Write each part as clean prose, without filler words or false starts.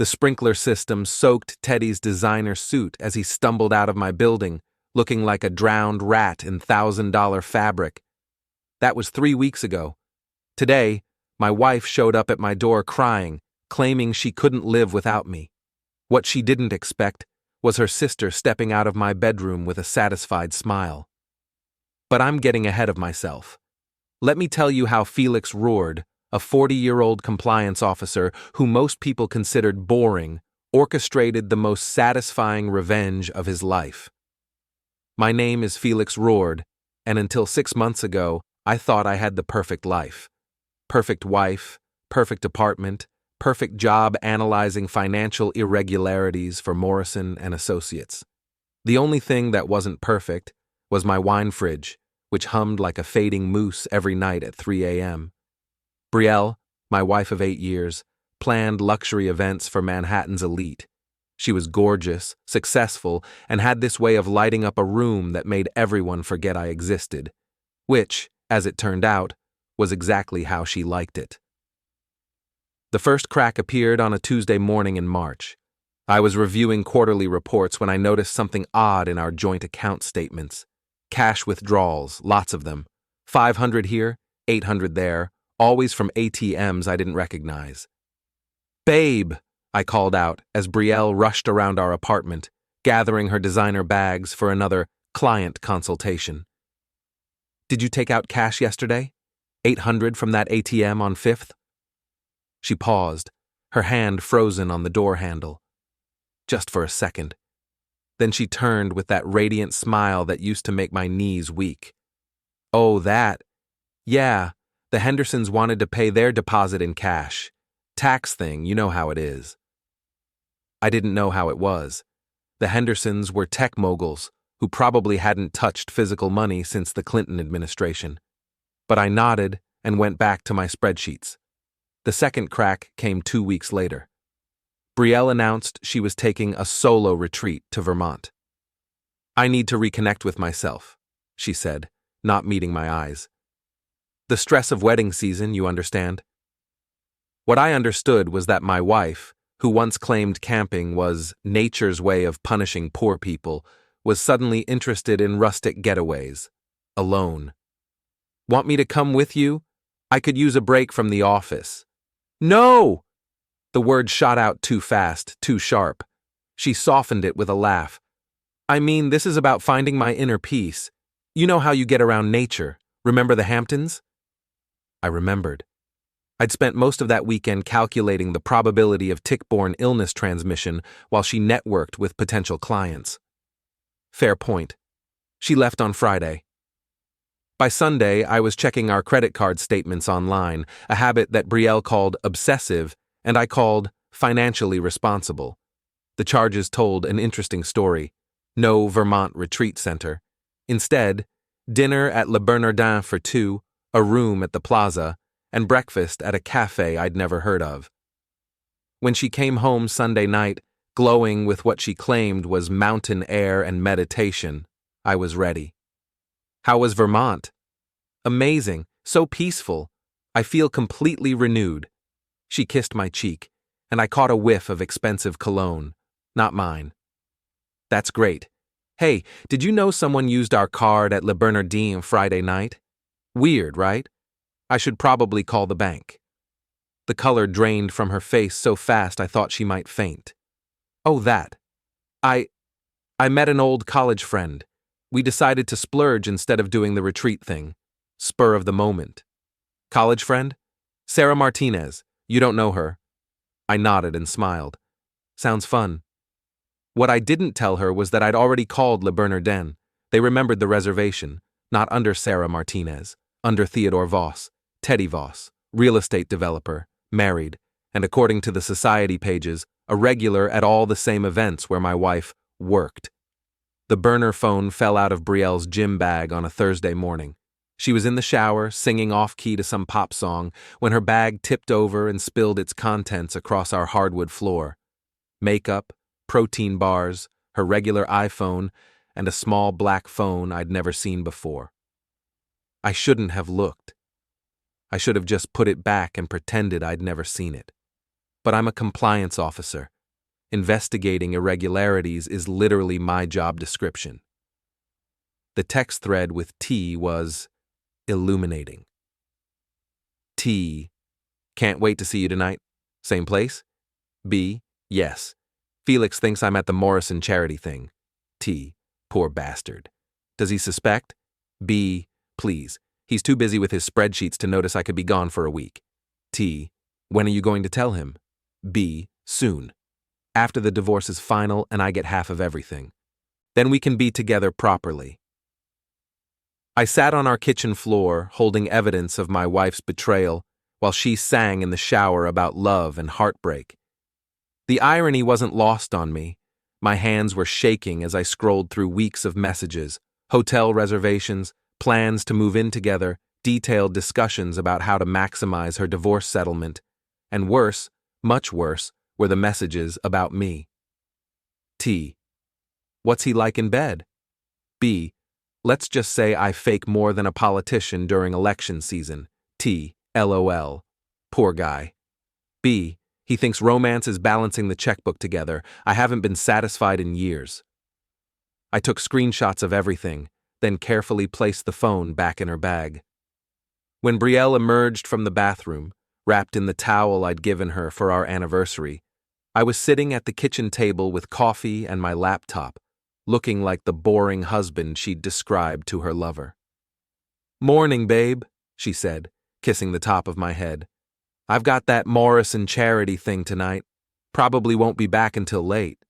The sprinkler system soaked Teddy's designer suit as he stumbled out of my building, looking like a drowned rat in $1,000 fabric. That was 3 weeks ago. Today, my wife showed up at my door crying, claiming she couldn't live without me. What she didn't expect was her sister stepping out of my bedroom with a satisfied smile. But I'm getting ahead of myself. Let me tell you how Felix Rourde, a 40-year-old compliance officer who most people considered boring, orchestrated the most satisfying revenge of his life. My name is Felix Rourde, and until 6 months ago, I thought I had the perfect life. Perfect wife, perfect apartment, perfect job analyzing financial irregularities for Morrison and Associates. The only thing that wasn't perfect was my wine fridge, which hummed like a fading moose every night at 3 a.m. Brielle, my wife of 8 years, planned luxury events for Manhattan's elite. She was gorgeous, successful, and had this way of lighting up a room that made everyone forget I existed, which, as it turned out, was exactly how she liked it. The first crack appeared on a Tuesday morning in March. I was reviewing quarterly reports when I noticed something odd in our joint account statements. Cash withdrawals, lots of them. 500 here, 800 there, always from ATMs I didn't recognize. "Babe," I called out as Brielle rushed around our apartment, gathering her designer bags for another client consultation. "Did you take out cash yesterday? 800 from that ATM on 5th? She paused, her hand frozen on the door handle. Just for a second. Then she turned with that radiant smile that used to make my knees weak. "Oh, that? Yeah, the Hendersons wanted to pay their deposit in cash. Tax thing, you know how it is." I didn't know how it was. The Hendersons were tech moguls who probably hadn't touched physical money since the Clinton administration. But I nodded and went back to my spreadsheets. The second crack came 2 weeks later. Brielle announced she was taking a solo retreat to Vermont. "I need to reconnect with myself," she said, not meeting my eyes. "The stress of wedding season, you understand?" What I understood was that my wife, who once claimed camping was nature's way of punishing poor people, was suddenly interested in rustic getaways, alone. "Want me to come with you? I could use a break from the office." "No!" The word shot out too fast, too sharp. She softened it with a laugh. "I mean, this is about finding my inner peace. You know how you get around nature. Remember the Hamptons?" I remembered. I'd spent most of that weekend calculating the probability of tick-borne illness transmission while she networked with potential clients. Fair point. She left on Friday. By Sunday, I was checking our credit card statements online, a habit that Brielle called obsessive and I called financially responsible. The charges told an interesting story. No Vermont retreat center. Instead, dinner at Le Bernardin for 2, a room at the plaza, and breakfast at a cafe I'd never heard of. When she came home Sunday night, glowing with what she claimed was mountain air and meditation, I was ready. "How was Vermont?" "Amazing, so peaceful. I feel completely renewed." She kissed my cheek, and I caught a whiff of expensive cologne, not mine. "That's great. Hey, did you know someone used our card at Le Bernardin Friday night? Weird, right? I should probably call the bank." The color drained from her face so fast I thought she might faint. "Oh, that. I met an old college friend. We decided to splurge instead of doing the retreat thing. Spur of the moment." "College friend? Sarah Martinez. You don't know her." I nodded and smiled. "Sounds fun." What I didn't tell her was that I'd already called Le Bernardin. They remembered the reservation, not under Sarah Martinez, under Theodore Voss, Teddy Voss, real estate developer, married, and according to the society pages, a regular at all the same events where my wife worked. The burner phone fell out of Brielle's gym bag on a Thursday morning. She was in the shower, singing off-key to some pop song, when her bag tipped over and spilled its contents across our hardwood floor. Makeup, protein bars, her regular iPhone, and a small black phone I'd never seen before. I shouldn't have looked. I should have just put it back and pretended I'd never seen it. But I'm a compliance officer. Investigating irregularities is literally my job description. The text thread with T was illuminating. T. Can't wait to see you tonight. Same place? B. Yes. Felix thinks I'm at the Morrison charity thing. T. Poor bastard. Does he suspect? B. Please. He's too busy with his spreadsheets to notice I could be gone for a week. T. When are you going to tell him? B. Soon. After the divorce is final and I get half of everything. Then we can be together properly. I sat on our kitchen floor, holding evidence of my wife's betrayal, while she sang in the shower about love and heartbreak. The irony wasn't lost on me. My hands were shaking as I scrolled through weeks of messages, hotel reservations, plans to move in together, detailed discussions about how to maximize her divorce settlement, and worse, much worse, were the messages about me. T. What's he like in bed? B. Let's just say I fake more than a politician during election season. T. LOL. Poor guy. B. He thinks romance is balancing the checkbook together. I haven't been satisfied in years. I took screenshots of everything, then carefully placed the phone back in her bag. When Brielle emerged from the bathroom, wrapped in the towel I'd given her for our anniversary, I was sitting at the kitchen table with coffee and my laptop, looking like the boring husband she'd described to her lover. "Morning, babe," she said, kissing the top of my head. "I've got that Morrison charity thing tonight. Probably won't be back until late."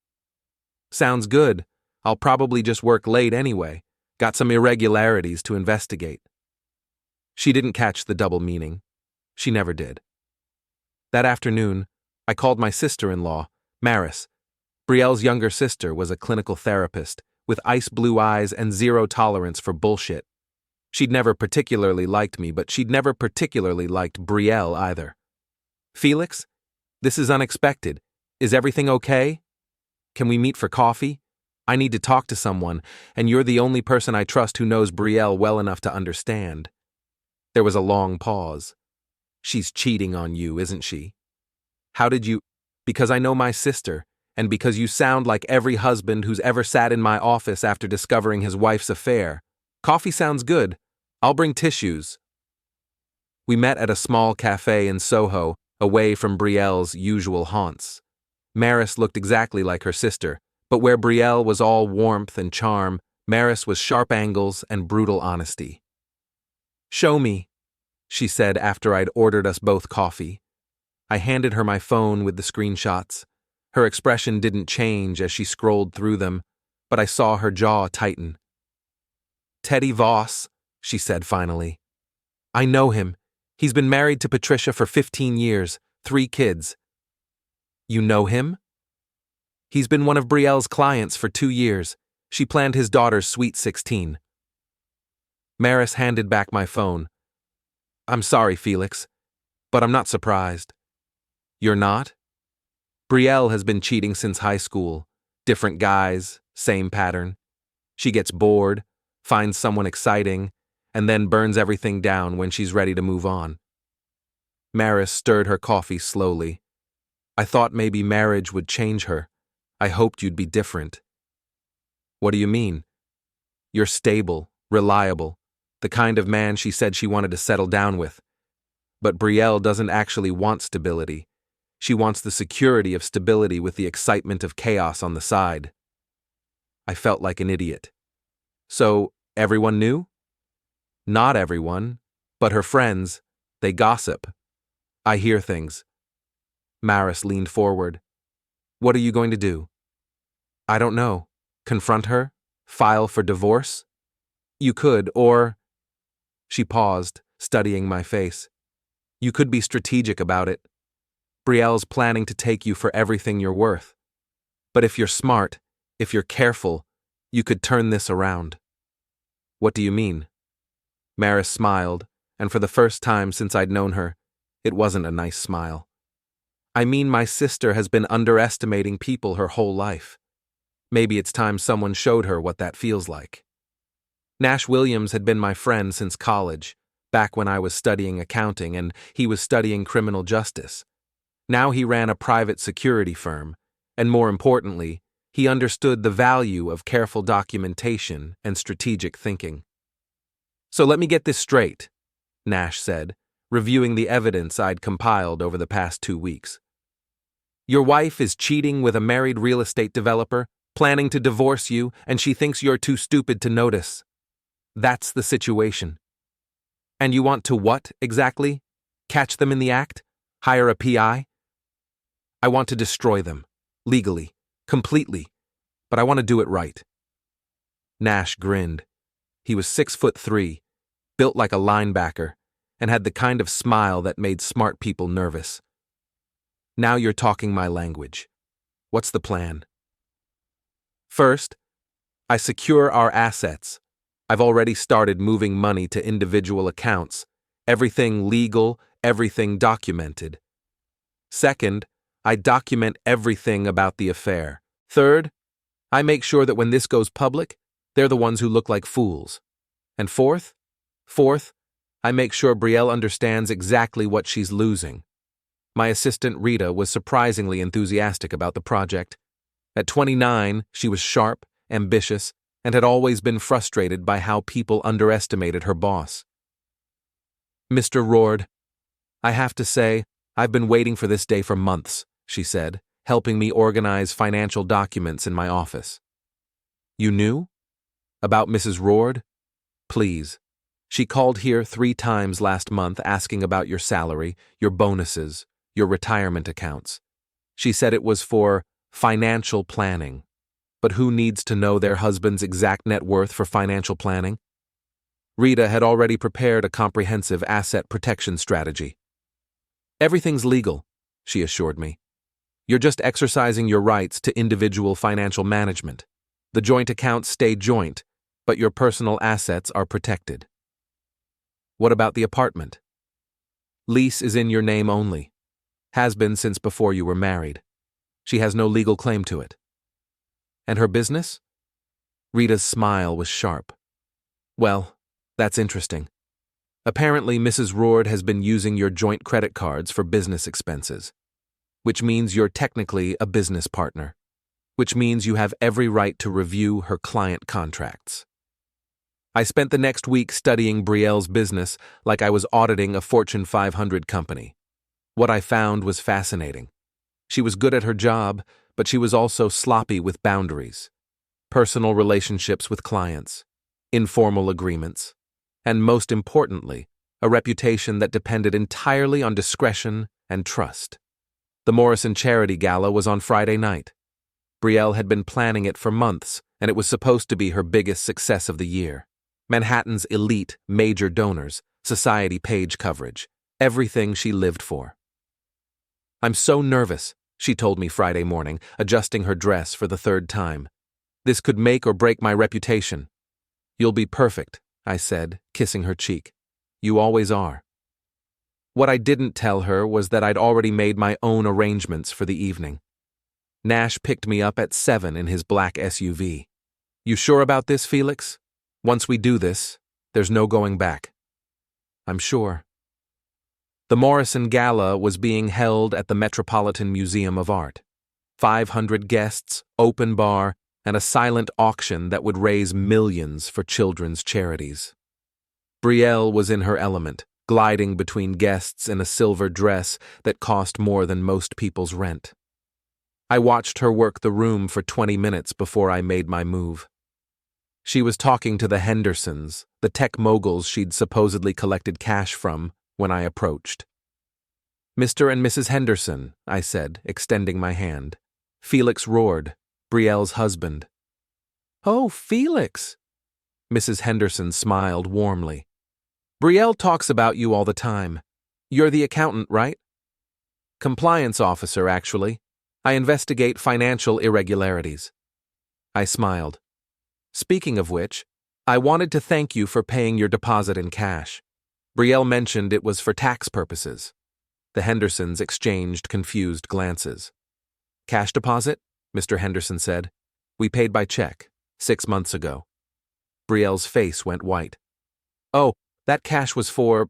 "Sounds good. I'll probably just work late anyway. Got some irregularities to investigate." She didn't catch the double meaning. She never did. That afternoon, I called my sister-in-law, Maris. Brielle's younger sister was a clinical therapist with ice blue eyes and zero tolerance for bullshit. She'd never particularly liked me, but she'd never particularly liked Brielle either. "Felix, this is unexpected. Is everything okay? Can we meet for coffee? I need to talk to someone, and you're the only person I trust who knows Brielle well enough to understand." There was a long pause. "She's cheating on you, isn't she?" "How did you—" "Because I know my sister, and because you sound like every husband who's ever sat in my office after discovering his wife's affair. Coffee sounds good. I'll bring tissues." We met at a small cafe in Soho, away from Brielle's usual haunts. Maris looked exactly like her sister, but where Brielle was all warmth and charm, Maris was sharp angles and brutal honesty. "Show me," she said after I'd ordered us both coffee. I handed her my phone with the screenshots. Her expression didn't change as she scrolled through them, but I saw her jaw tighten. "Teddy Voss," she said finally. "I know him. He's been married to Patricia for 15 years, 3 kids. You know him?" "He's been one of Brielle's clients for 2 years. She planned his daughter's sweet 16. Maris handed back my phone. "I'm sorry, Felix, but I'm not surprised." "You're not?" "Brielle has been cheating since high school. Different guys, same pattern. She gets bored, finds someone exciting, and then burns everything down when she's ready to move on." Maris stirred her coffee slowly. "I thought maybe marriage would change her. I hoped you'd be different." "What do you mean?" "You're stable, reliable, the kind of man she said she wanted to settle down with. But Brielle doesn't actually want stability. She wants the security of stability with the excitement of chaos on the side." I felt like an idiot. "So, everyone knew?" "Not everyone, but her friends. They gossip. I hear things." Maris leaned forward. "What are you going to do?" "I don't know. Confront her? File for divorce?" "You could, or—" She paused, studying my face. "You could be strategic about it. Brielle's planning to take you for everything you're worth. But if you're smart, if you're careful, you could turn this around." "What do you mean?" Maris smiled, and for the first time since I'd known her, it wasn't a nice smile. "I mean, my sister has been underestimating people her whole life. Maybe it's time someone showed her what that feels like." Nash Williams had been my friend since college, back when I was studying accounting and he was studying criminal justice. Now he ran a private security firm, and more importantly, he understood the value of careful documentation and strategic thinking. "So let me get this straight," Nash said, reviewing the evidence I'd compiled over the past 2 weeks. "Your wife is cheating with a married real estate developer, planning to divorce you, and she thinks you're too stupid to notice. That's the situation. And you want to what, exactly? Catch them in the act? Hire a PI? I want to destroy them. Legally. Completely. But I want to do it right." Nash grinned. He was 6'3", built like a linebacker, and had the kind of smile that made smart people nervous. "Now you're talking my language. What's the plan?" "First, I secure our assets. I've already started moving money to individual accounts. Everything legal, everything documented. Second, I document everything about the affair. Third, I make sure that when this goes public, they're the ones who look like fools. And fourth, I make sure Brielle understands exactly what she's losing." My assistant Rita was surprisingly enthusiastic about the project. At 29, she was sharp, ambitious, and had always been frustrated by how people underestimated her boss. "Mr. Rourde, I have to say, I've been waiting for this day for months," she said, helping me organize financial documents in my office. "You knew? About Mrs. Rourde? Please. She called here 3 times last month asking about your salary, your bonuses, your retirement accounts. She said it was for financial planning. But who needs to know their husband's exact net worth for financial planning?" Rita had already prepared a comprehensive asset protection strategy. "Everything's legal," she assured me. "You're just exercising your rights to individual financial management. The joint accounts stay joint, but your personal assets are protected." "What about the apartment?" "Lease is in your name only. Has been since before you were married. She has no legal claim to it." "And her business?" Rita's smile was sharp. "Well, that's interesting. Apparently, Mrs. Rourde has been using your joint credit cards for business expenses, which means you're technically a business partner, which means you have every right to review her client contracts." I spent the next week studying Brielle's business like I was auditing a Fortune 500 company. What I found was fascinating. She was good at her job, but she was also sloppy with boundaries, personal relationships with clients, informal agreements, and most importantly, a reputation that depended entirely on discretion and trust. The Morrison Charity Gala was on Friday night. Brielle had been planning it for months, and it was supposed to be her biggest success of the year. Manhattan's elite, major donors, society page coverage, everything she lived for. "I'm so nervous," she told me Friday morning, adjusting her dress for the 3rd time. "This could make or break my reputation." "You'll be perfect," I said, kissing her cheek. "You always are." What I didn't tell her was that I'd already made my own arrangements for the evening. Nash picked me up at 7 in his black SUV. "You sure about this, Felix? Once we do this, there's no going back." "I'm sure." The Morrison Gala was being held at the Metropolitan Museum of Art. 500 guests, open bar, and a silent auction that would raise millions for children's charities. Brielle was in her element, gliding between guests in a silver dress that cost more than most people's rent. I watched her work the room for 20 minutes before I made my move. She was talking to the Hendersons, the tech moguls she'd supposedly collected cash from, when I approached. "Mr. and Mrs. Henderson," I said, extending my hand. "Felix Rourde, Brielle's husband." "Oh, Felix!" Mrs. Henderson smiled warmly. "Brielle talks about you all the time. You're the accountant, right?" "Compliance officer, actually. I investigate financial irregularities." I smiled. "Speaking of which, I wanted to thank you for paying your deposit in cash. Brielle mentioned it was for tax purposes." The Hendersons exchanged confused glances. "Cash deposit?" Mr. Henderson said. "We paid by check, 6 months ago." Brielle's face went white. "Oh, that cash was for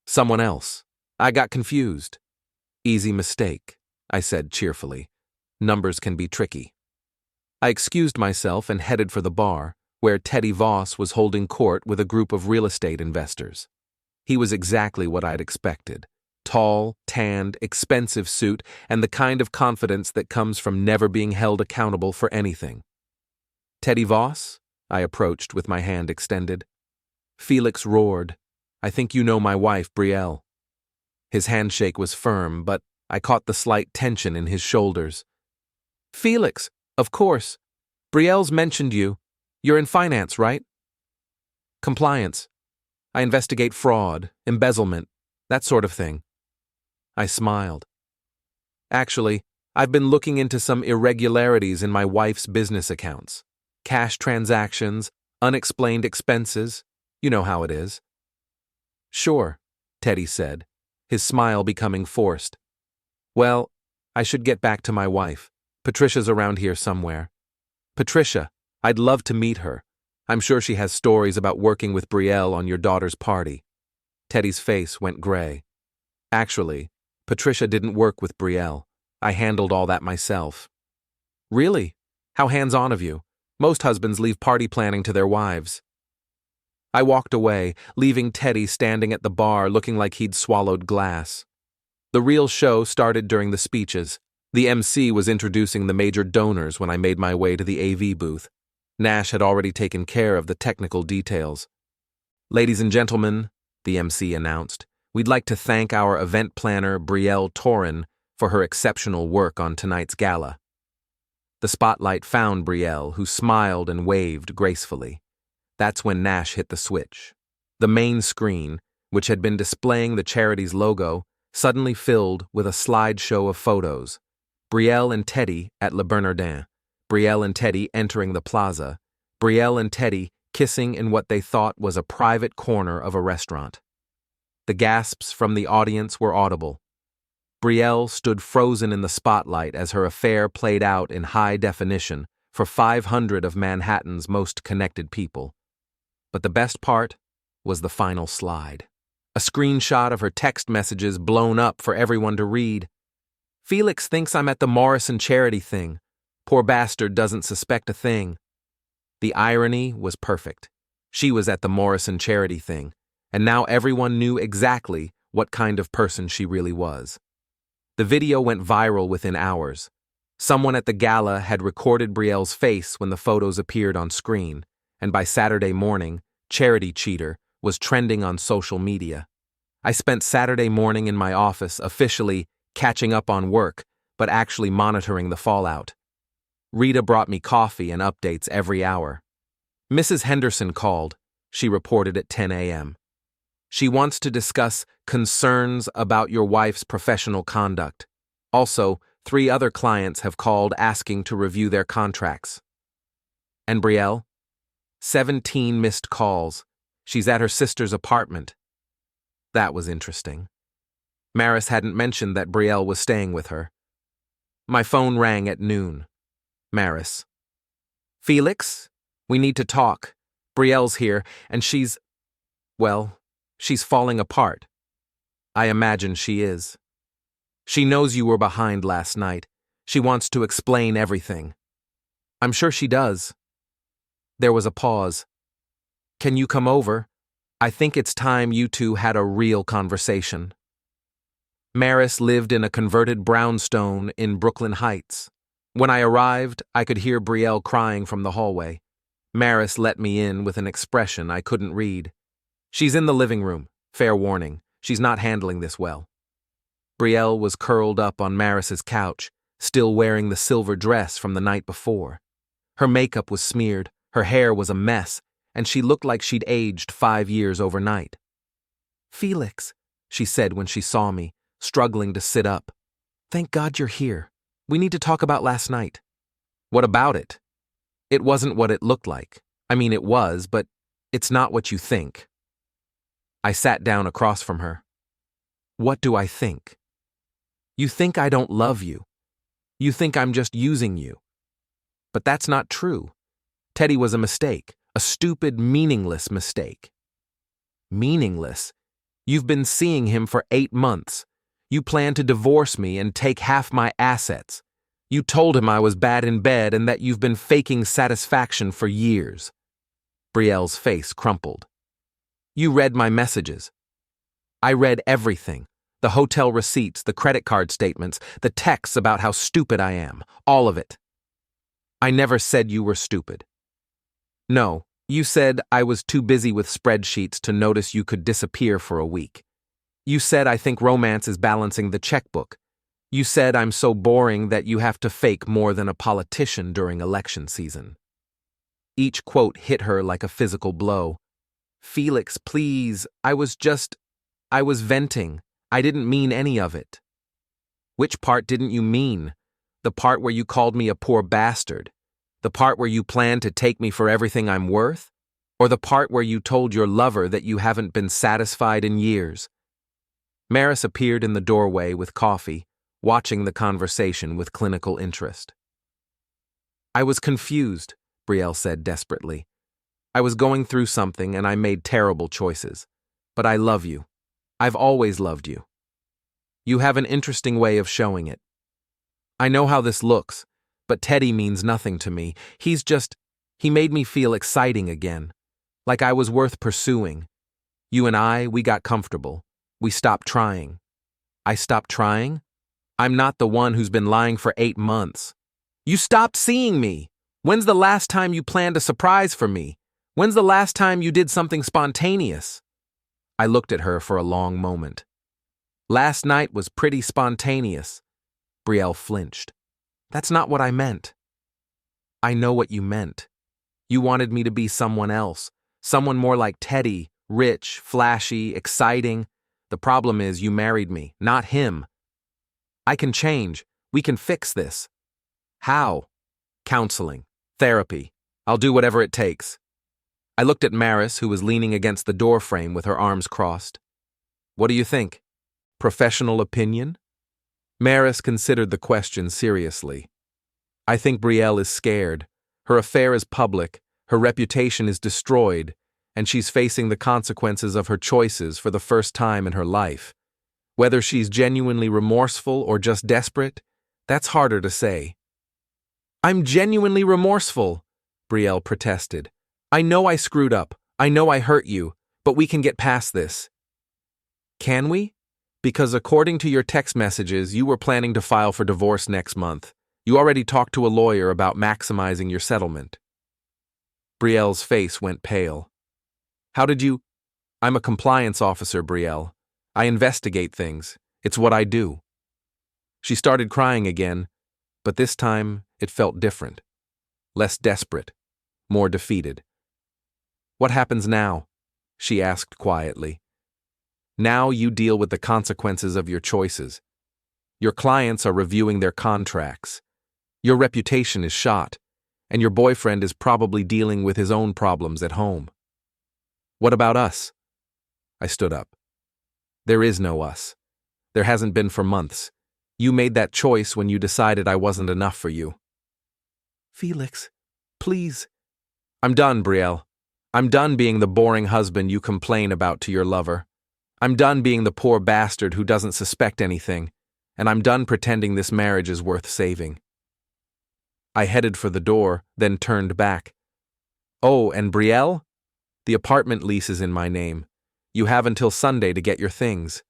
someone else. I got confused." Easy mistake, I said cheerfully. Numbers can be tricky. I excused myself and headed for the bar, where Teddy Voss was holding court with a group of real estate investors. He was exactly what I'd expected. Tall, tanned, expensive suit, and the kind of confidence that comes from never being held accountable for anything. Teddy Voss? I approached with my hand extended. Felix Rourde. I think you know my wife, Brielle. His handshake was firm, but I caught the slight tension in his shoulders. Felix, of course. Brielle's mentioned you. You're in finance, right? Compliance. I investigate fraud, embezzlement, that sort of thing. I smiled. Actually, I've been looking into some irregularities in my wife's business accounts. Cash transactions, unexplained expenses. You know how it is. Sure, Teddy said, his smile becoming forced. Well, I should get back to my wife. Patricia's around here somewhere. Patricia, I'd love to meet her. I'm sure she has stories about working with Brielle on your daughter's party. Teddy's face went gray. Actually, Patricia didn't work with Brielle. I handled all that myself. Really? How hands-on of you. Most husbands leave party planning to their wives. I walked away, leaving Teddy standing at the bar looking like he'd swallowed glass. The real show started during the speeches. The MC was introducing the major donors when I made my way to the AV booth. Nash had already taken care of the technical details. Ladies and gentlemen, the MC announced, we'd like to thank our event planner, Brielle Torin, for her exceptional work on tonight's gala. The spotlight found Brielle, who smiled and waved gracefully. That's when Nash hit the switch. The main screen, which had been displaying the charity's logo, suddenly filled with a slideshow of photos. Brielle and Teddy at Le Bernardin. Brielle and Teddy entering the plaza. Brielle and Teddy kissing in what they thought was a private corner of a restaurant. The gasps from the audience were audible. Brielle stood frozen in the spotlight as her affair played out in high definition for 500 of Manhattan's most connected people. But the best part was the final slide. A screenshot of her text messages blown up for everyone to read. Felix thinks I'm at the Morrison charity thing. Poor bastard doesn't suspect a thing. The irony was perfect. She was at the Morrison charity thing, and now everyone knew exactly what kind of person she really was. The video went viral within hours. Someone at the gala had recorded Brielle's face when the photos appeared on screen, and by Saturday morning, Charity Cheater was trending on social media. I spent Saturday morning in my office officially catching up on work, but actually monitoring the fallout. Rita brought me coffee and updates every hour. Mrs. Henderson called, she reported at 10 a.m. She wants to discuss concerns about your wife's professional conduct. Also, 3 other clients have called asking to review their contracts. And Brielle? 17 missed calls. She's at her sister's apartment. That was interesting. Maris hadn't mentioned that Brielle was staying with her. My phone rang at noon. Maris. Felix, we need to talk. Brielle's here, and she's falling apart. I imagine she is. She knows you were behind last night. She wants to explain everything. I'm sure she does. There was a pause. Can you come over? I think it's time you two had a real conversation. Maris lived in a converted brownstone in Brooklyn Heights. When I arrived, I could hear Brielle crying from the hallway. Maris let me in with an expression I couldn't read. She's in the living room. Fair warning, she's not handling this well. Brielle was curled up on Maris's couch, still wearing the silver dress from the night before. Her makeup was smeared, her hair was a mess, and she looked like she'd aged 5 years overnight. Felix, she said when she saw me, struggling to sit up. Thank God you're here. We need to talk about last night. What about it? It wasn't what it looked like. I mean, it was, but it's not what you think. I sat down across from her. What do I think? You think I don't love you. You think I'm just using you. But that's not true. Teddy was a mistake, a stupid, meaningless mistake. Meaningless? You've been seeing him for 8 months. You planned to divorce me and take half my assets. You told him I was bad in bed and that you've been faking satisfaction for years." Brielle's face crumpled. "You read my messages." "I read everything. The hotel receipts, the credit card statements, the texts about how stupid I am. All of it." "I never said you were stupid." "No, you said I was too busy with spreadsheets to notice you could disappear for a week. You said I think romance is balancing the checkbook. You said I'm so boring that you have to fake more than a politician during election season." Each quote hit her like a physical blow. "Felix, please, I was venting. I didn't mean any of it." "Which part didn't you mean? The part where you called me a poor bastard? The part where you planned to take me for everything I'm worth? Or the part where you told your lover that you haven't been satisfied in years?" Maris appeared in the doorway with coffee, watching the conversation with clinical interest. "I was confused," Brielle said desperately. "I was going through something and I made terrible choices. But I love you. I've always loved you. You have an interesting way of showing it. I know how this looks, but Teddy means nothing to me. He made me feel exciting again, like I was worth pursuing. You and we got comfortable. We stopped trying." "I stopped trying? I'm not the one who's been lying for 8 months. You stopped seeing me. When's the last time you planned a surprise for me? When's the last time you did something spontaneous?" I looked at her for a long moment. "Last night was pretty spontaneous." Brielle flinched. "That's not what I meant." "I know what you meant. You wanted me to be someone else, someone more like Teddy, rich, flashy, exciting. The problem is you married me, not him. I can change. We can fix this." "How?" "Counseling. Therapy. I'll do whatever it takes." I looked at Maris, who was leaning against the doorframe with her arms crossed. "What do you think? Professional opinion?" Maris considered the question seriously. "I think Brielle is scared. Her affair is public, her reputation is destroyed, and she's facing the consequences of her choices for the first time in her life. Whether she's genuinely remorseful or just desperate, that's harder to say." "I'm genuinely remorseful," Brielle protested. "I know I screwed up. I know I hurt you, but we can get past this." "Can we? Because according to your text messages, you were planning to file for divorce next month. You already talked to a lawyer about maximizing your settlement." Brielle's face went pale. "How did you—" "I'm a compliance officer, Brielle. I investigate things. It's what I do." She started crying again, but this time it felt different. Less desperate, more defeated. "What happens now?" she asked quietly. "Now you deal with the consequences of your choices. Your clients are reviewing their contracts. Your reputation is shot, and your boyfriend is probably dealing with his own problems at home. What about us?" I stood up. "There is no us. There hasn't been for months. You made that choice when you decided I wasn't enough for you." "Felix, please." "I'm done, Brielle. I'm done being the boring husband you complain about to your lover. I'm done being the poor bastard who doesn't suspect anything, and I'm done pretending this marriage is worth saving." I headed for the door, then turned back. "Oh, and Brielle? The apartment lease is in my name. You have until Sunday to get your things."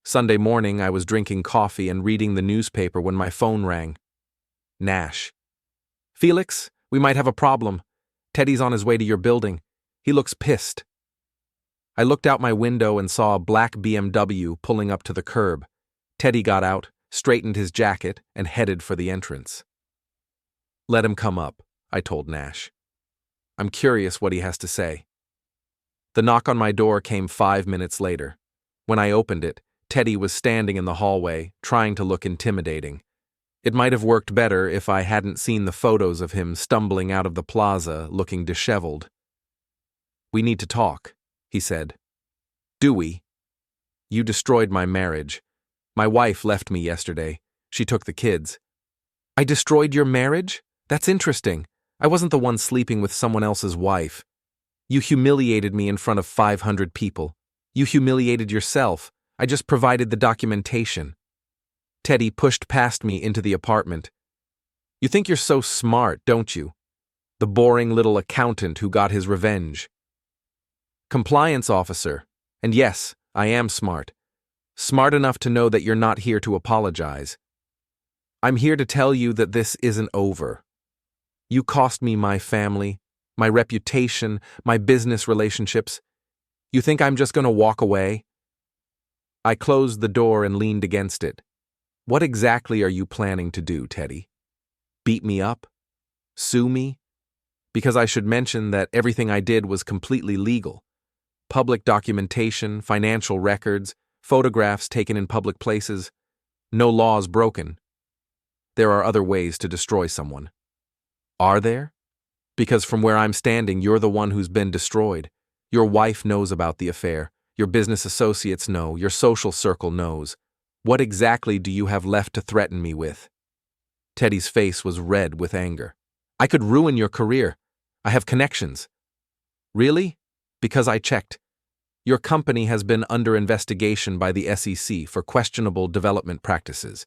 Sunday morning, I was drinking coffee and reading the newspaper when my phone rang. Nash. "Felix, we might have a problem. Teddy's on his way to your building. He looks pissed." I looked out my window and saw a black BMW pulling up to the curb. Teddy got out, straightened his jacket, and headed for the entrance. "Let him come up," I told Nash. "I'm curious what he has to say." The knock on my door came 5 minutes later. When I opened it, Teddy was standing in the hallway, trying to look intimidating. It might have worked better if I hadn't seen the photos of him stumbling out of the plaza looking disheveled. "We need to talk," he said. "Do we?" "You destroyed my marriage. My wife left me yesterday. She took the kids." "I destroyed your marriage? That's interesting. I wasn't the one sleeping with someone else's wife. You humiliated me in front of 500 people. You humiliated yourself. I just provided the documentation. Teddy pushed past me into the apartment. You think you're so smart, don't you? The boring little accountant who got his revenge. Compliance officer. And yes, I am smart. Smart enough to know that you're not here to apologize. I'm here to tell you that this isn't over. You cost me my family, my reputation, my business relationships. You think I'm just going to walk away? I closed the door and leaned against it. What exactly are you planning to do, Teddy? Beat me up? Sue me? Because I should mention that everything I did was completely legal. Public documentation, financial records, photographs taken in public places. No laws broken. There are other ways to destroy someone. Are there? Because from where I'm standing, you're the one who's been destroyed. Your wife knows about the affair. Your business associates know. Your social circle knows. What exactly do you have left to threaten me with? Teddy's face was red with anger. I could ruin your career. I have connections. Really? Because I checked. Your company has been under investigation by the SEC for questionable development practices,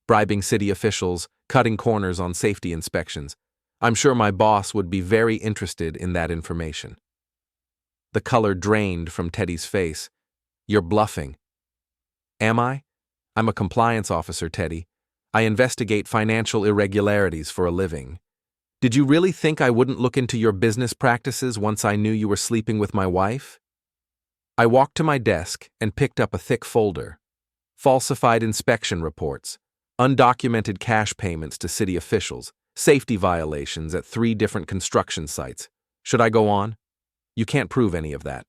bribing city officials, cutting corners on safety inspections. I'm sure my boss would be very interested in that information. The color drained from Teddy's face. You're bluffing. Am I? I'm a compliance officer, Teddy. I investigate financial irregularities for a living. Did you really think I wouldn't look into your business practices once I knew you were sleeping with my wife? I walked to my desk and picked up a thick folder. Falsified inspection reports, undocumented cash payments to city officials, safety violations at 3 different construction sites. Should I go on? You can't prove any of that.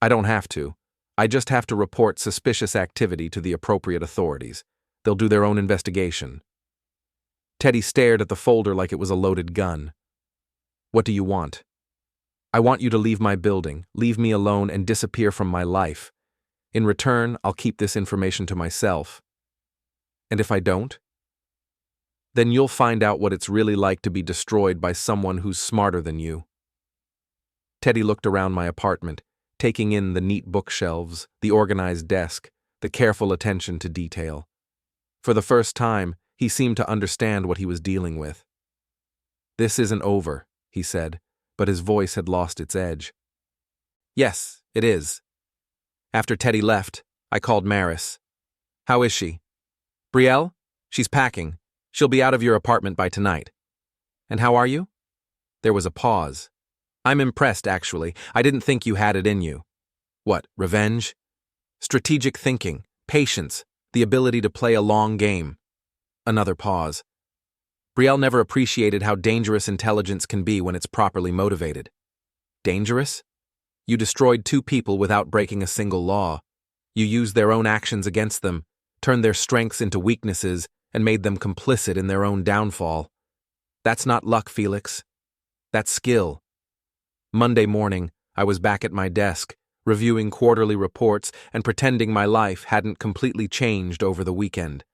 I don't have to. I just have to report suspicious activity to the appropriate authorities. They'll do their own investigation. Teddy stared at the folder like it was a loaded gun. What do you want? I want you to leave my building, leave me alone, and disappear from my life. In return, I'll keep this information to myself. And if I don't? Then you'll find out what it's really like to be destroyed by someone who's smarter than you. Teddy looked around my apartment, taking in the neat bookshelves, the organized desk, the careful attention to detail. For the first time, he seemed to understand what he was dealing with. This isn't over, he said, but his voice had lost its edge. Yes, it is. After Teddy left, I called Maris. How is she? Brielle? She's packing. She'll be out of your apartment by tonight. And how are you? There was a pause. I'm impressed, actually. I didn't think you had it in you. What, revenge? Strategic thinking, patience, the ability to play a long game. Another pause. Brielle never appreciated how dangerous intelligence can be when it's properly motivated. Dangerous? You destroyed 2 people without breaking a single law. You used their own actions against them, turned their strengths into weaknesses, and made them complicit in their own downfall. That's not luck, Felix. That's skill. Monday morning, I was back at my desk, reviewing quarterly reports and pretending my life hadn't completely changed over the weekend.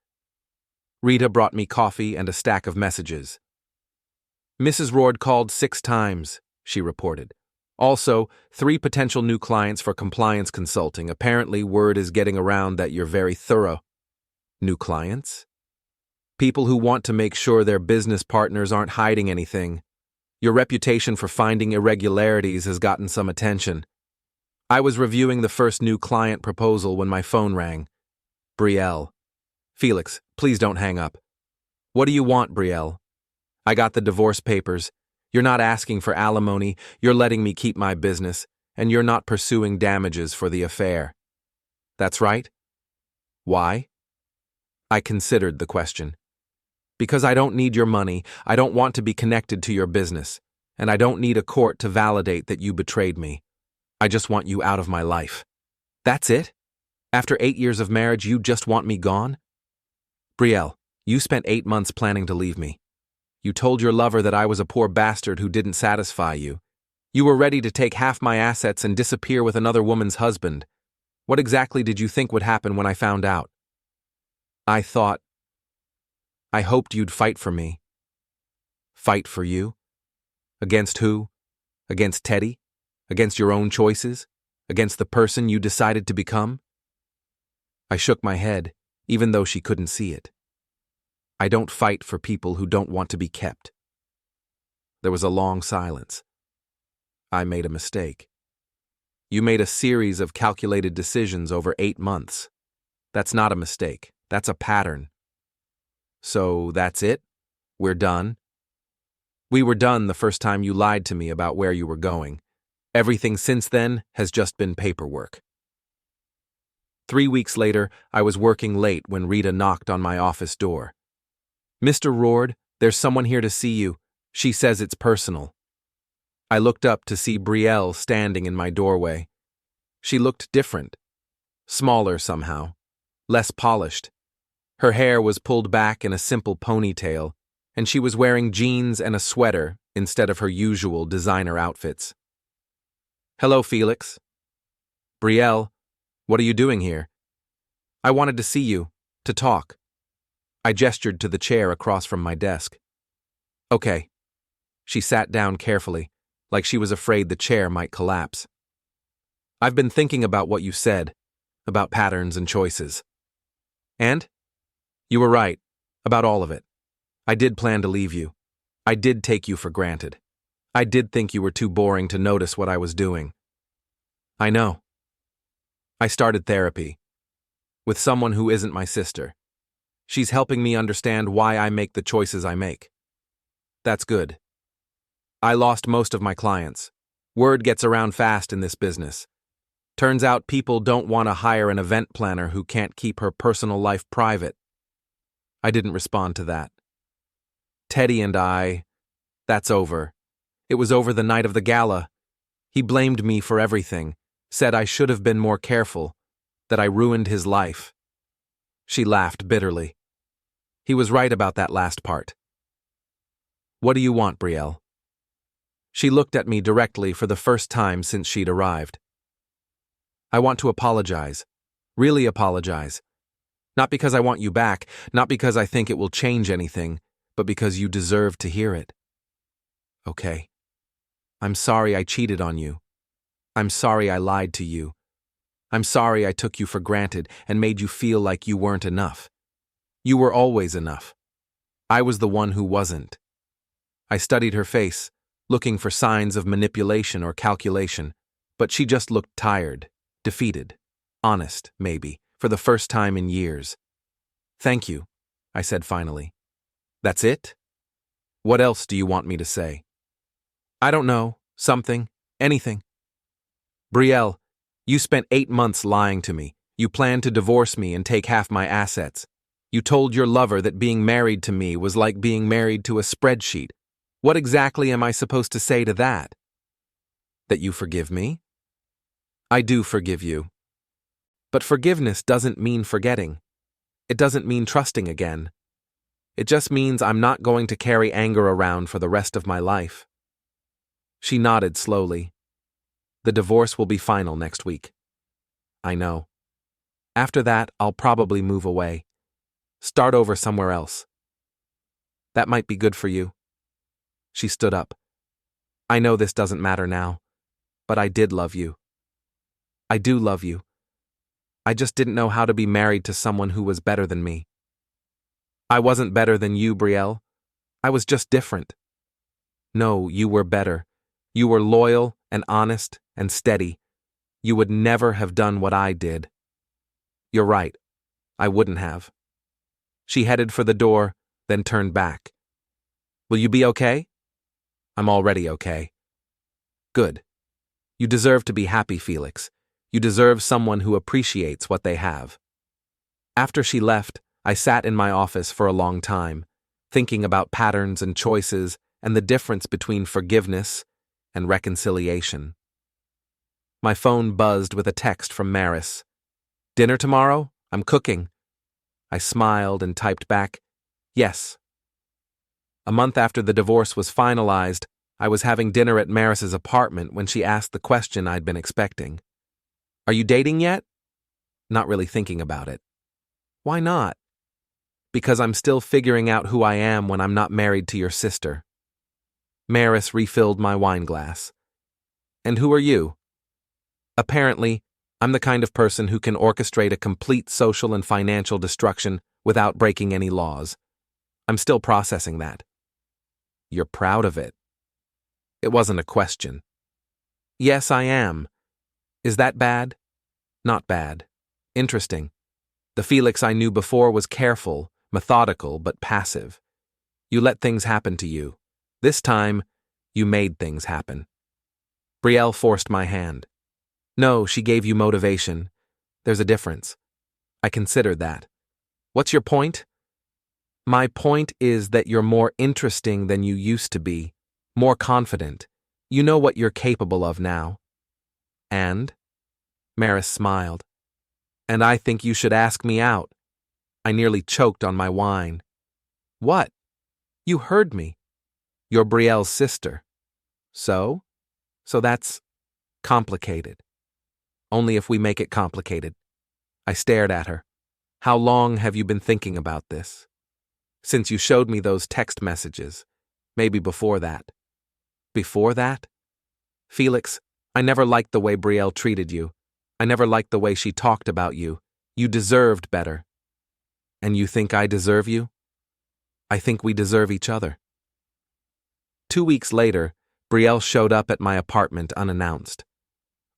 Rita brought me coffee and a stack of messages. Mrs. Rourde called 6 times, she reported. Also, 3 potential new clients for compliance consulting. Apparently, word is getting around that you're very thorough. New clients? People who want to make sure their business partners aren't hiding anything. Your reputation for finding irregularities has gotten some attention. I was reviewing the first new client proposal when my phone rang. Brielle. Felix, please don't hang up. What do you want, Brielle? I got the divorce papers. You're not asking for alimony, you're letting me keep my business, and you're not pursuing damages for the affair. That's right? Why? I considered the question. Because I don't need your money, I don't want to be connected to your business, and I don't need a court to validate that you betrayed me. I just want you out of my life. That's it? After 8 years of marriage, you just want me gone? Brielle, you spent 8 months planning to leave me. You told your lover that I was a poor bastard who didn't satisfy you. You were ready to take half my assets and disappear with another woman's husband. What exactly did you think would happen when I found out? I hoped you'd fight for me. Fight for you? Against who? Against Teddy? Against your own choices? Against the person you decided to become? I shook my head, even though she couldn't see it. I don't fight for people who don't want to be kept. There was a long silence. I made a mistake. You made a series of calculated decisions over 8 months. That's not a mistake. That's a pattern. So that's it? We're done? We were done the first time you lied to me about where you were going. Everything since then has just been paperwork. 3 weeks later, I was working late when Rita knocked on my office door. "Mr. Rourde, there's someone here to see you. She says it's personal." I looked up to see Brielle standing in my doorway. She looked different. Smaller somehow. Less polished. Her hair was pulled back in a simple ponytail, and she was wearing jeans and a sweater instead of her usual designer outfits. "Hello, Felix." "Brielle, what are you doing here?" "I wanted to see you, to talk." I gestured to the chair across from my desk. "Okay." She sat down carefully, like she was afraid the chair might collapse. "I've been thinking about what you said, about patterns and choices." "And?" "You were right, about all of it. I did plan to leave you. I did take you for granted. I did think you were too boring to notice what I was doing." "I know. I started therapy. With someone who isn't my sister. She's helping me understand why I make the choices I make. That's good. I lost most of my clients. Word gets around fast in this business. Turns out people don't want to hire an event planner who can't keep her personal life private." I didn't respond to that. "Teddy and that's over. It was over the night of the gala. He blamed me for everything, said I should have been more careful, that I ruined his life." She laughed bitterly. "He was right about that last part." "What do you want, Brielle?" She looked at me directly for the first time since she'd arrived. "I want to apologize. Really apologize. Not because I want you back, not because I think it will change anything, but because you deserve to hear it." "Okay. I'm sorry I cheated on you. I'm sorry I lied to you. I'm sorry I took you for granted and made you feel like you weren't enough. You were always enough. I was the one who wasn't." I studied her face, looking for signs of manipulation or calculation, but she just looked tired, defeated, honest, maybe, for the first time in years. "Thank you," I said finally. "That's it? What else do you want me to say?" "I don't know. Something. Anything." "Brielle, you spent 8 months lying to me. You planned to divorce me and take half my assets. You told your lover that being married to me was like being married to a spreadsheet. What exactly am I supposed to say to that?" "That you forgive me?" "I do forgive you. But forgiveness doesn't mean forgetting. It doesn't mean trusting again. It just means I'm not going to carry anger around for the rest of my life." She nodded slowly. "The divorce will be final next week." "I know. After that, I'll probably move away. Start over somewhere else." "That might be good for you." She stood up. "I know this doesn't matter now, but I did love you. I do love you. I just didn't know how to be married to someone who was better than me." "I wasn't better than you, Brielle. I was just different." "No, you were better. You were loyal and honest and steady. You would never have done what I did." "You're right. I wouldn't have." She headed for the door, then turned back. "Will you be okay?" "I'm already okay." "Good. You deserve to be happy, Felix. You deserve someone who appreciates what they have." After she left, I sat in my office for a long time, thinking about patterns and choices and the difference between forgiveness and reconciliation. My phone buzzed with a text from Maris. "Dinner tomorrow? I'm cooking." I smiled and typed back, "Yes." A month after the divorce was finalized, I was having dinner at Maris's apartment when she asked the question I'd been expecting. "Are you dating yet?" Not really thinking about it. "Why not?" "Because I'm still figuring out who I am when I'm not married to your sister." Maris refilled my wine glass. "And who are you?" "Apparently, I'm the kind of person who can orchestrate a complete social and financial destruction without breaking any laws. I'm still processing that. You're proud of it. It wasn't a question. Yes, I am. Is that bad? Not bad. Interesting. The Felix I knew before was careful, methodical, but passive. You let things happen to you. This time, you made things happen. Brielle forced my hand. No, she gave you motivation. There's a difference. I considered that. What's your point? My point is that you're more interesting than you used to be, more confident. You know what you're capable of now. And? Maris smiled. And I think you should ask me out. I nearly choked on my wine. What? You heard me. You're Brielle's sister. So? So that's complicated. Only if we make it complicated. I stared at her. How long have you been thinking about this? Since you showed me those text messages. Maybe before that. Before that? Felix, I never liked the way Brielle treated you. I never liked the way she talked about you. You deserved better. And you think I deserve you? I think we deserve each other. 2 weeks later, Brielle showed up at my apartment unannounced.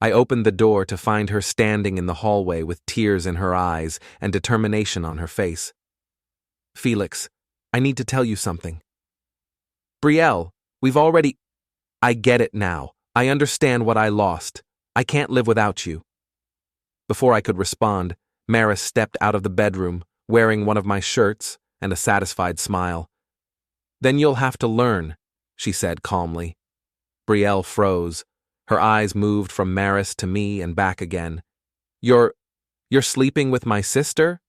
I opened the door to find her standing in the hallway with tears in her eyes and determination on her face. Felix, I need to tell you something. Brielle, we've already... I get it now. I understand what I lost. I can't live without you. Before I could respond, Maris stepped out of the bedroom, wearing one of my shirts and a satisfied smile. Then you'll have to learn, she said calmly. Brielle froze. Her eyes moved from Maris to me and back again. You're sleeping with my sister?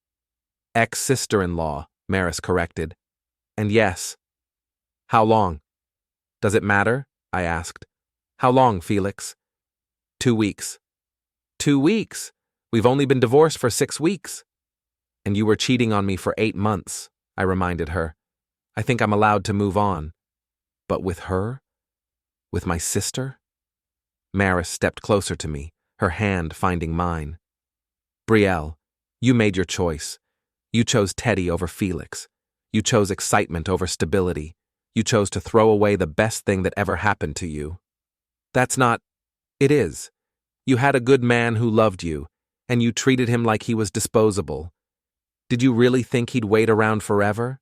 Ex-sister-in-law, Maris corrected. And yes. How long? Does it matter? I asked. How long, Felix? 2 weeks. 2 weeks? We've only been divorced for 6 weeks. And you were cheating on me for 8 months, I reminded her. I think I'm allowed to move on. But with her? With my sister? Maris stepped closer to me, her hand finding mine. Brielle, you made your choice. You chose Teddy over Felix. You chose excitement over stability. You chose to throw away the best thing that ever happened to you. That's not... It is. You had a good man who loved you, and you treated him like he was disposable. Did you really think he'd wait around forever?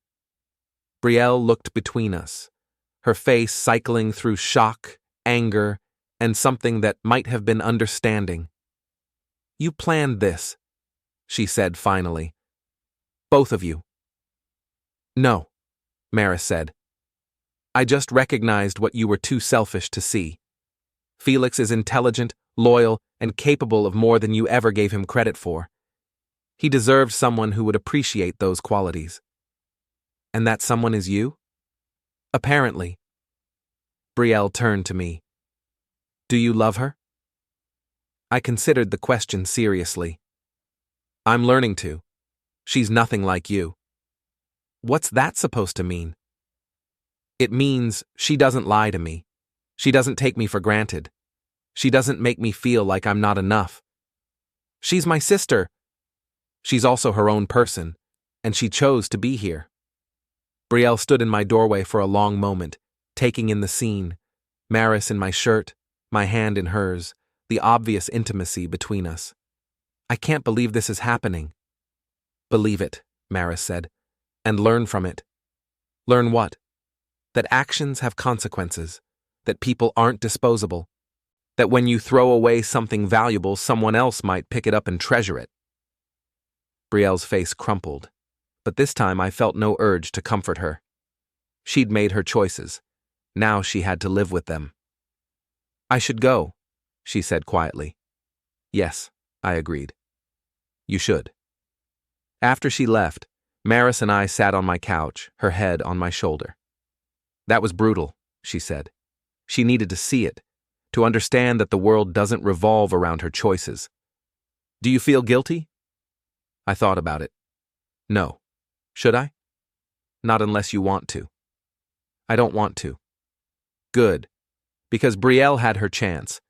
Brielle looked between us, her face cycling through shock, anger, and something that might have been understanding. You planned this, she said finally. Both of you. No, Maris said. I just recognized what you were too selfish to see. Felix is intelligent, loyal, and capable of more than you ever gave him credit for. He deserved someone who would appreciate those qualities. And that someone is you? Apparently. Brielle turned to me. Do you love her? I considered the question seriously. I'm learning to. She's nothing like you. What's that supposed to mean? It means she doesn't lie to me. She doesn't take me for granted. She doesn't make me feel like I'm not enough. She's my sister. She's also her own person, and she chose to be here. Brielle stood in my doorway for a long moment, taking in the scene, Maris in my shirt, my hand in hers, the obvious intimacy between us. I can't believe this is happening. Believe it, Maris said, and learn from it. Learn what? That actions have consequences, that people aren't disposable, that when you throw away something valuable, someone else might pick it up and treasure it. Brielle's face crumpled, but this time I felt no urge to comfort her. She'd made her choices. Now she had to live with them. I should go, she said quietly. Yes, I agreed. You should. After she left, Maris and I sat on my couch, her head on my shoulder. That was brutal, she said. She needed to see it, to understand that the world doesn't revolve around her choices. Do you feel guilty? I thought about it. No. Should I? Not unless you want to. I don't want to. Good. Because Brielle had her chance.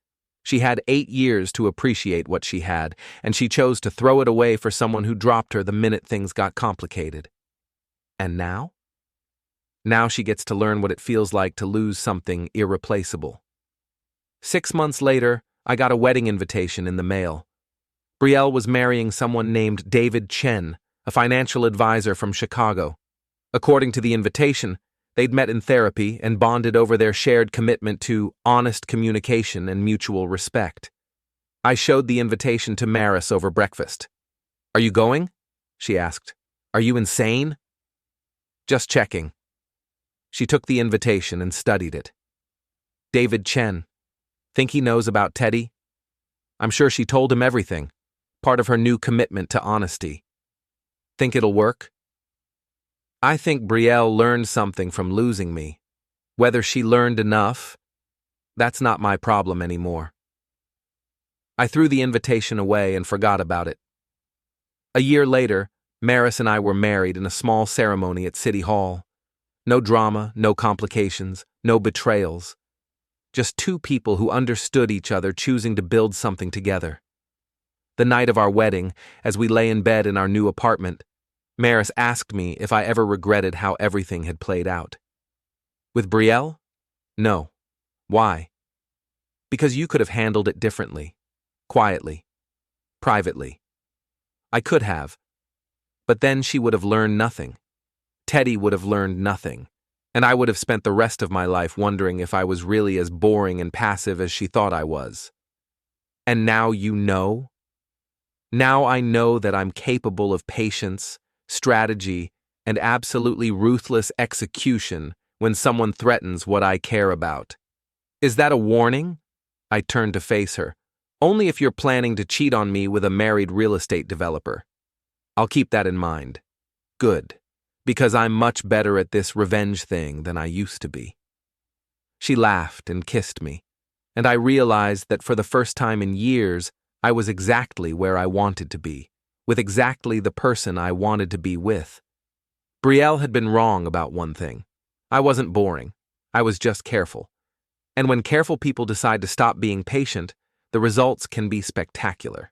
She had 8 years to appreciate what she had, and she chose to throw it away for someone who dropped her the minute things got complicated. And now? Now she gets to learn what it feels like to lose something irreplaceable. 6 months later, I got a wedding invitation in the mail. Brielle was marrying someone named David Chen, a financial advisor from Chicago. According to the invitation, they'd met in therapy and bonded over their shared commitment to honest communication and mutual respect. I showed the invitation to Maris over breakfast. "Are you going?" she asked. "Are you insane?" "Just checking." She took the invitation and studied it. David Chen. Think he knows about Teddy? I'm sure she told him everything, part of her new commitment to honesty. Think it'll work? I think Brielle learned something from losing me. Whether she learned enough, that's not my problem anymore. I threw the invitation away and forgot about it. A year later, Maris and I were married in a small ceremony at City Hall. No drama, no complications, no betrayals. Just two people who understood each other choosing to build something together. The night of our wedding, as we lay in bed in our new apartment, Maris asked me if I ever regretted how everything had played out. With Brielle? No. Why? Because you could have handled it differently, quietly, privately. I could have. But then she would have learned nothing. Teddy would have learned nothing. And I would have spent the rest of my life wondering if I was really as boring and passive as she thought I was. And now you know? Now I know that I'm capable of patience, strategy, and absolutely ruthless execution when someone threatens what I care about. Is that a warning? I turned to face her. Only if you're planning to cheat on me with a married real estate developer. I'll keep that in mind. Good. Because I'm much better at this revenge thing than I used to be. She laughed and kissed me, and I realized that for the first time in years, I was exactly where I wanted to be, with exactly the person I wanted to be with. Brielle had been wrong about one thing. I wasn't boring. I was just careful. And when careful people decide to stop being patient, the results can be spectacular.